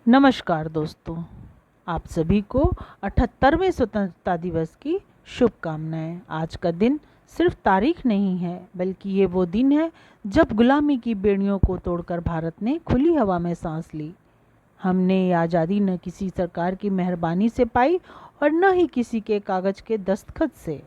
नमस्कार दोस्तों, आप सभी को 78वें स्वतंत्रता दिवस की शुभकामनाएं। आज का दिन सिर्फ तारीख नहीं है, बल्कि ये वो दिन है जब गुलामी की बेड़ियों को तोड़कर भारत ने खुली हवा में सांस ली। हमने ये आज़ादी न किसी सरकार की मेहरबानी से पाई और न ही किसी के कागज़ के दस्तखत से,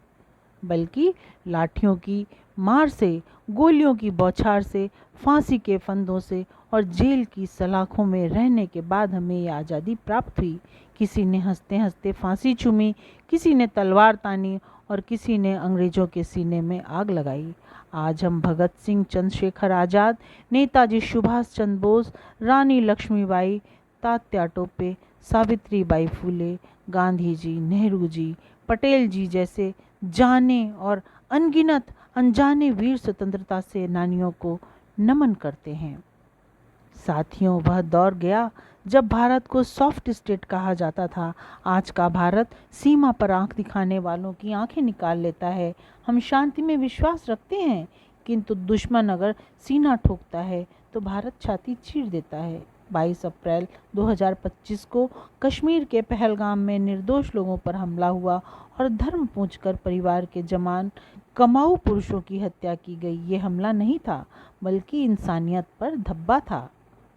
बल्कि लाठियों की मार से, गोलियों की बौछार से, फांसी के फंदों से और जेल की सलाखों में रहने के बाद हमें ये आज़ादी प्राप्त हुई। किसी ने हंसते हंसते फांसी चूमी, किसी ने तलवार तानी और किसी ने अंग्रेज़ों के सीने में आग लगाई। आज हम भगत सिंह, चंद्रशेखर आज़ाद, नेताजी सुभाष चंद्र बोस, रानी लक्ष्मीबाई, तात्या टोपे, सावित्री बाई फुले, गांधी जी, नेहरू जी, पटेल जी जैसे जाने और अनगिनत अनजाने वीर स्वतंत्रता सेनानियों को नमन करते हैं। साथियों, वह दौर गया जब भारत को सॉफ्ट स्टेट कहा जाता था। आज का भारत सीमा पर आंख दिखाने वालों की आंखें निकाल लेता है। हम शांति में विश्वास रखते हैं, किंतु दुश्मन अगर सीना ठोकता है तो भारत छाती चीर देता है। 22 अप्रैल 2025 को कश्मीर के पहलगाम में निर्दोष लोगों पर हमला हुआ और धर्म पूछकर परिवार के जवान कमाऊ पुरुषों की हत्या की गई। ये हमला नहीं था, बल्कि इंसानियत पर धब्बा था।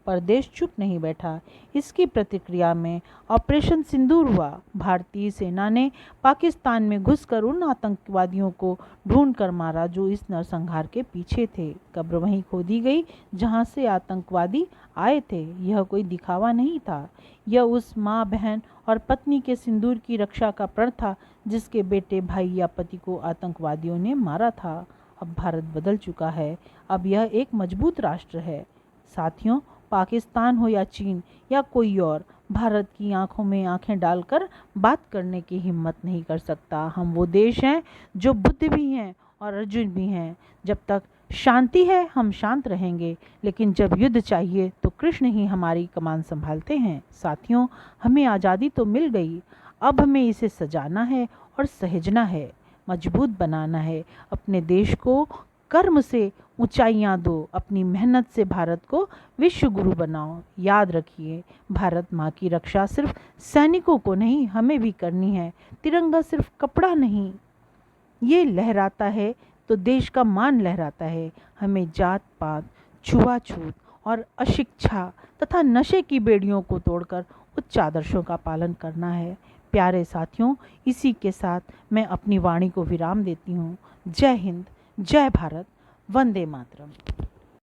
पर देश चुप नहीं बैठा। इसकी प्रतिक्रिया में ऑपरेशन सिंदूर हुआ। भारतीय सेना ने पाकिस्तान में घुसकर उन आतंकवादियों को ढूंढ कर मारा जो इस नरसंहार के पीछे थे। कब्र वहीं खोदी गई जहां से आतंकवादी आए थे। यह कोई दिखावा नहीं था, यह उस माँ, बहन और पत्नी के सिंदूर की रक्षा का प्रण था जिसके बेटे, भाई या पति को आतंकवादियों ने मारा था। अब भारत बदल चुका है। अब यह एक मजबूत राष्ट्र है। साथियों, पाकिस्तान हो या चीन या कोई और, भारत की आंखों में आंखें डालकर बात करने की हिम्मत नहीं कर सकता। हम वो देश हैं जो बुद्ध भी हैं और अर्जुन भी हैं। जब तक शांति है हम शांत रहेंगे, लेकिन जब युद्ध चाहिए तो कृष्ण ही हमारी कमान संभालते हैं। साथियों, हमें आज़ादी तो मिल गई, अब हमें इसे सजाना है और सहेजना है, मजबूत बनाना है। अपने देश को कर्म से ऊंचाइयां दो, अपनी मेहनत से भारत को विश्व गुरु बनाओ। याद रखिए, भारत माँ की रक्षा सिर्फ सैनिकों को नहीं, हमें भी करनी है। तिरंगा सिर्फ कपड़ा नहीं, ये लहराता है तो देश का मान लहराता है। हमें जात पात, छुआछूत और अशिक्षा तथा नशे की बेड़ियों को तोड़कर उच्च आदर्शों का पालन करना है। प्यारे साथियों, इसी के साथ मैं अपनी वाणी को विराम देती हूँ। जय हिंद, जय भारत, वंदे मातरम।